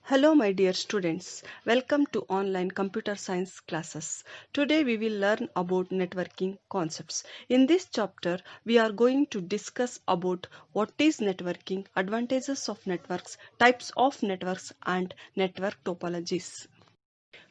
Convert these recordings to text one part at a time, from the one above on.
Hello, my dear students. Welcome to online computer science classes. Today we will learn about networking concepts. In this chapter, we are going to discuss about what is networking, advantages of networks, types of networks, and network topologies.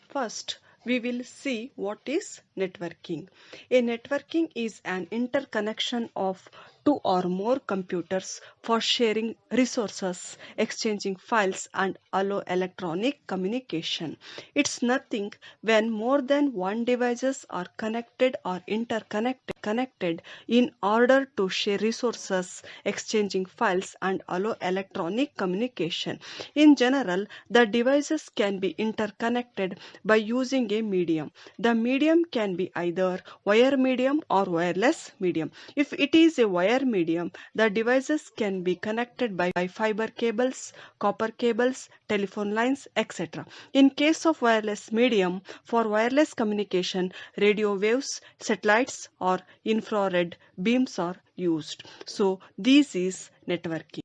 First, we will see what is networking. A networking is an interconnection of two or more computers for sharing resources, exchanging files, and allow electronic communication. It's nothing when more than one devices are connected or interconnected in order to share resources, exchanging files, and allow electronic communication. In general, the devices can be interconnected by using a medium. The medium can be either wire medium or wireless medium. If it is a wire medium, the devices can be connected by fiber cables, copper cables, telephone lines, etc. In case of wireless medium, for wireless communication, radio waves, satellites, or infrared beams are used. So, this is networking.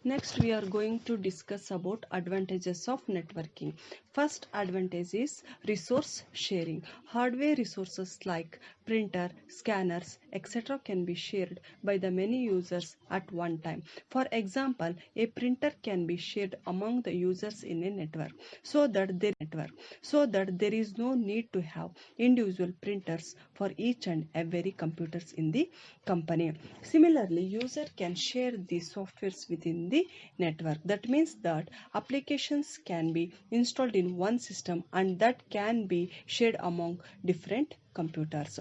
Next, we are going to discuss about advantages of networking. First advantage is resource sharing. Hardware resources like printer, scanners, etc. can be shared by the many users at one time. For example, a printer can be shared among the users in a network so that there is no need to have individual printers for each and every computers in the company. Similarly, user can share the softwares within the network. That means that applications can be installed in one system and that can be shared among different computers.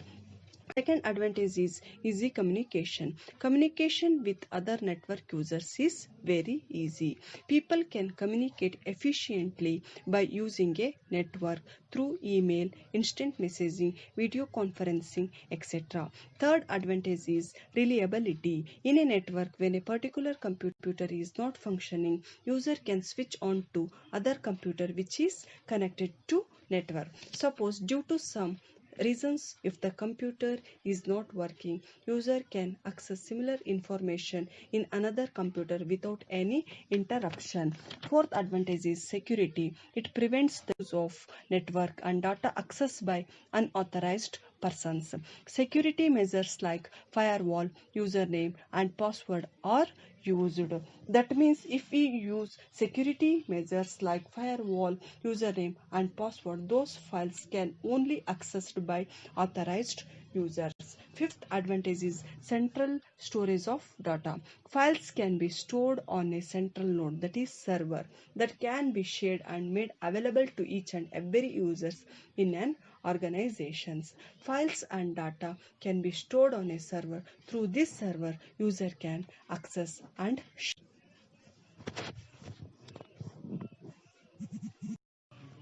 Second advantage is easy communication. Communication with other network users is very easy. People can communicate efficiently by using a network through email, instant messaging, video conferencing, etc. Third advantage is reliability. In a network, when a particular computer is not functioning, user can switch on to other computer which is connected to network. Suppose due to some reasons, if the computer is not working, user can access similar information in another computer without any interruption. Fourth advantage is security. It prevents the use of network and data access by unauthorized persons. Security measures like firewall, username, and password are used. That means if we use security measures like firewall, username, and password, those files can only accessed by authorized users. Fifth advantage is central storage of data. Files can be stored on a central node, that is server, that can be shared and made available to each and every users in an organizations. Files and data can be stored on a server. Through this server, user can access and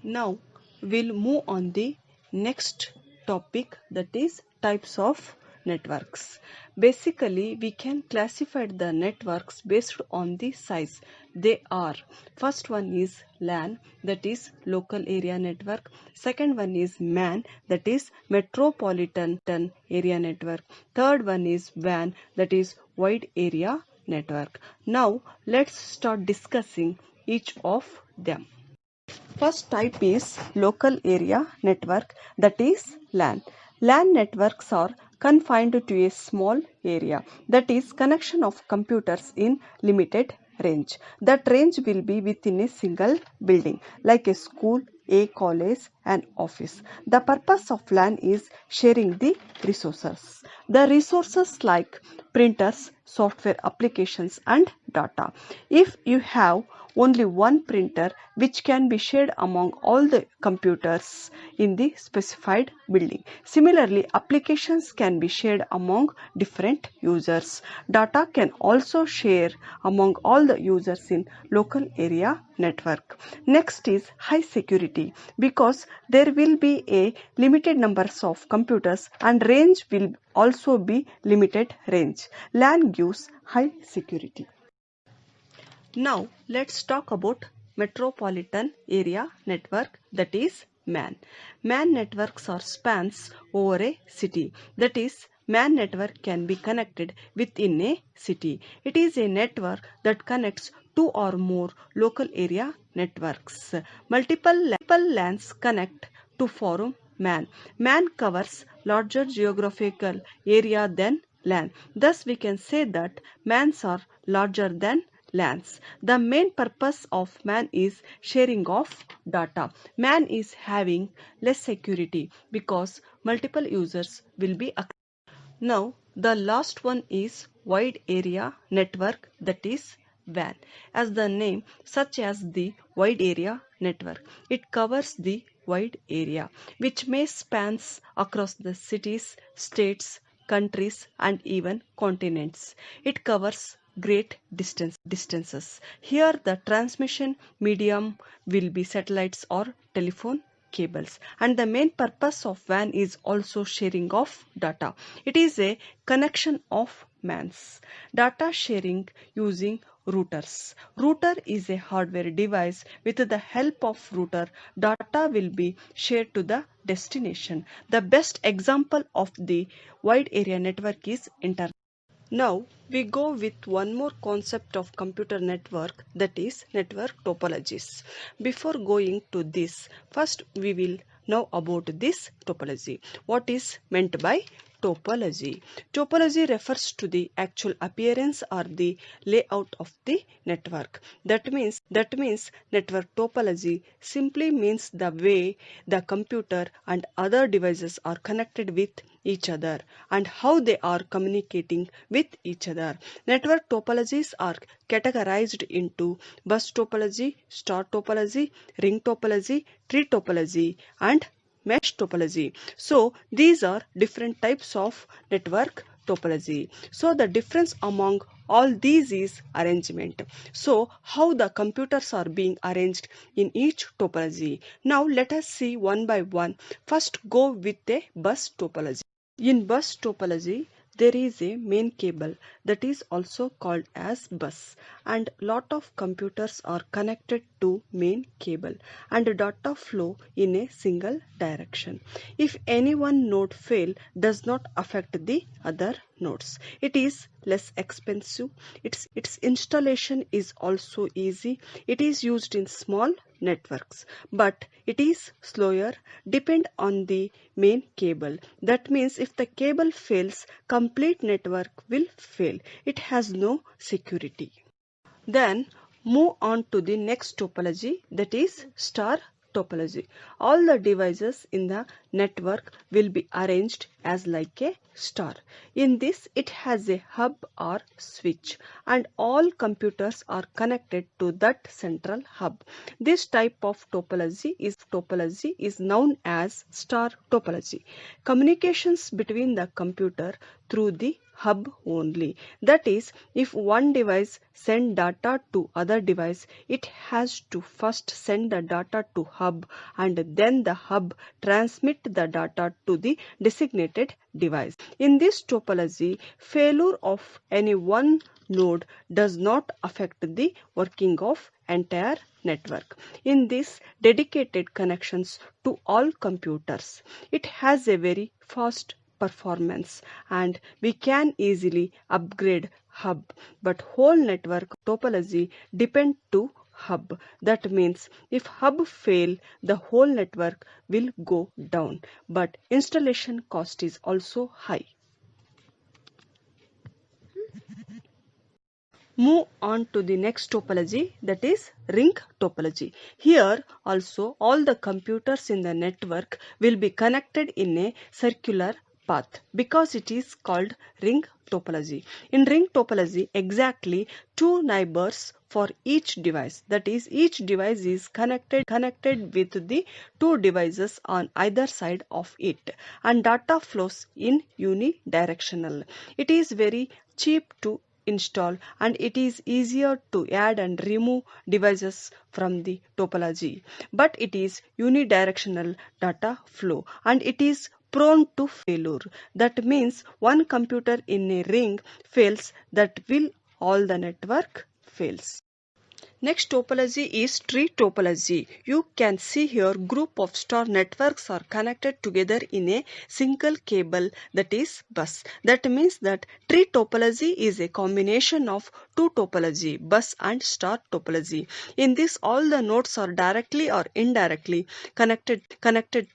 now we'll move on the next topic, that is types of networks. Basically, we can classify the networks based on the size. They are, first one is LAN, that is local area network. Second one is MAN, that is metropolitan area network. Third one is WAN, that is wide area network. Now let's start discussing each of them. First type is local area network, that is LAN. LAN networks are confined to a small area, that is connection of computers in limited range. That range will be within a single building like a school, a college, an office. The purpose of LAN is sharing the resources. The resources like printers, software applications, and data. If you have only one printer which can be shared among all the computers in the specified building. Similarly, applications can be shared among different users. Data can also share among all the users in local area network. Next is high security, because there will be a limited numbers of computers and range will also be limited range. LAN gives high security. Now let's talk about metropolitan area network, that is MAN. MAN networks are spans over a city, that is MAN network can be connected within a city. It is a network that connects two or more local area networks. Multiple LANs connect to form MAN. MAN covers larger geographical area than LAN. Thus, we can say that MANs are larger than LANs. The main purpose of MAN is sharing of data. MAN is having less security because multiple users will be. Now, the last one is wide area network, that is WAN. As the name, such as the wide area network, it covers the wide area which may spans across the cities, states, countries and even continents. It covers great distances. Here the transmission medium will be satellites or telephone cables, and the main purpose of WAN is also sharing of data. It is a connection of MANs. Data sharing using routers. Router is a hardware device. With the help of router, data will be shared to the destination. The best example of the wide area network is internet. Now we go with one more concept of computer network, that is network topologies. Before going to this, first we will know about this topology. What is meant by topology? Topology refers to the actual appearance or the layout of the network. That means network topology simply means the way the computer and other devices are connected with each other and how they are communicating with each other. Network topologies are categorized into bus topology, star topology, ring topology, tree topology and mesh topology. So these are different types of network topology. So the difference among all these is arrangement. So how the computers are being arranged in each topology. Now let us see one by one. First go with a bus topology. In bus topology, there is a main cable that is also called as bus, and lot of computers are connected to main cable and data flow in a single direction. If any one node fail, does not affect the other nodes. It is less expensive. Its installation is also easy. It is used in small networks, but it is slower, depend on the main cable. That means if the cable fails, complete network will fail. It has no security. Then move on to the next topology, that is star topology. All the devices in the network will be arranged as like a star. In this, it has a hub or switch and all computers are connected to that central hub. This type of topology is known as star topology. Communications between the computer through the hub only. That is, if one device send data to other device, it has to first send the data to hub and then the hub transmit the data to the designated device. In this topology, failure of any one node does not affect the working of entire network. In this, dedicated connections to all computers. It has a very fast performance and we can easily upgrade hub, but whole network topology depend to hub. That means if hub fail, the whole network will go down, but installation cost is also high. Move on to the next topology, that is ring topology. Here also all the computers in the network will be connected in a circular path because it is called ring topology. In ring topology, exactly two neighbors for each device. That is, each device is connected with the two devices on either side of it and data flows in unidirectional. It is very cheap to install and it is easier to add and remove devices from the topology, but it is unidirectional data flow and it is prone to failure. That means one computer in a ring fails, that will all the network fails. Next topology is tree topology. You can see here group of star networks are connected together in a single cable, that is bus. That means that tree topology is a combination of two topology, bus and star topology. In this, all the nodes are directly or indirectly connected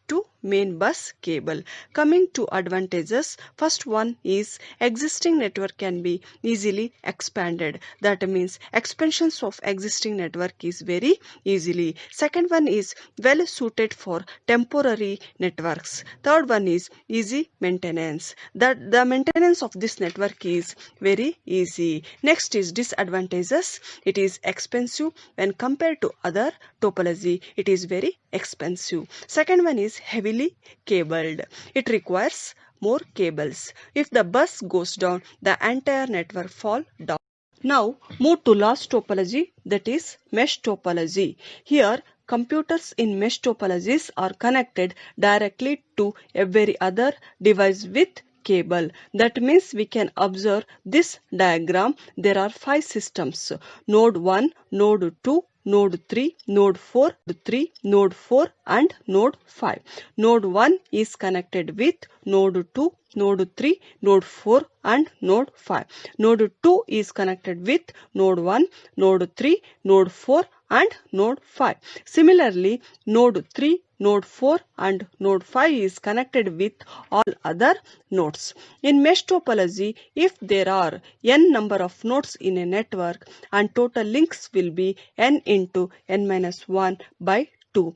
to main bus cable. Coming to advantages, first one is existing network can be easily expanded. That means expansions of existing network is very easily. Second one is well suited for temporary networks. Third one is easy maintenance. That the maintenance of this network is very easy. Next is disadvantages. It is expensive when compared to other topology. It is very expensive. Second one is heavily cabled. It requires more cables. If the bus goes down, the entire network fall down. Now move to last topology, that is mesh topology. Here computers in mesh topologies are connected directly to every other device with cable. That means we can observe this diagram. There are 5 systems: node 1, node 2, node 3, node 4, node 4 and node 5. Node 1 is connected with node 2, node 3, node 4 and node 5. Node 2 is connected with node 1, node 3, node 4 and node 5. Similarly, node 3, node 4 and node 5 is connected with all other nodes. In mesh topology, if there are n number of nodes in a network, and total links will be n into n minus 1 by 2.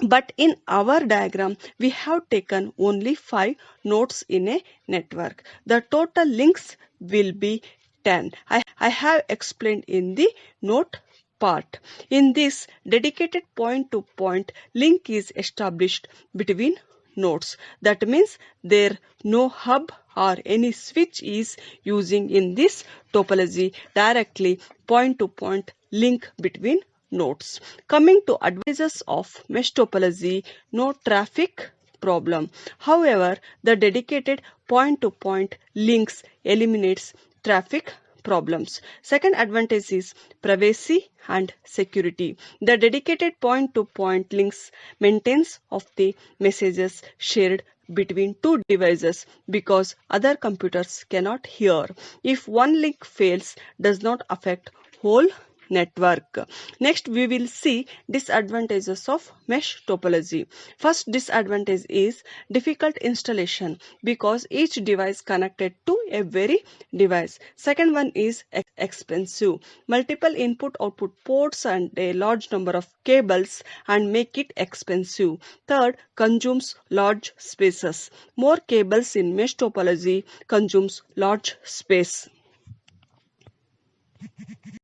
But in our diagram, we have taken only 5 nodes in a network. The total links will be 10. I have explained in the note part. In this, dedicated point-to-point link is established between nodes. That means there no hub or any switch is using in this topology, directly point-to-point link between nodes. Coming to advantages of mesh topology, no traffic problem. However, the dedicated point-to-point links eliminates traffic problems. Second advantage is privacy and security. The dedicated point-to-point links maintains of the messages shared between two devices because other computers cannot hear. If one link fails, does not affect whole network. Next, we will see disadvantages of mesh topology. First disadvantage is difficult installation because each device connected to a very device. Second one is expensive. Multiple input output ports and a large number of cables and make it expensive. Third, consumes large spaces. More cables in mesh topology consumes large space.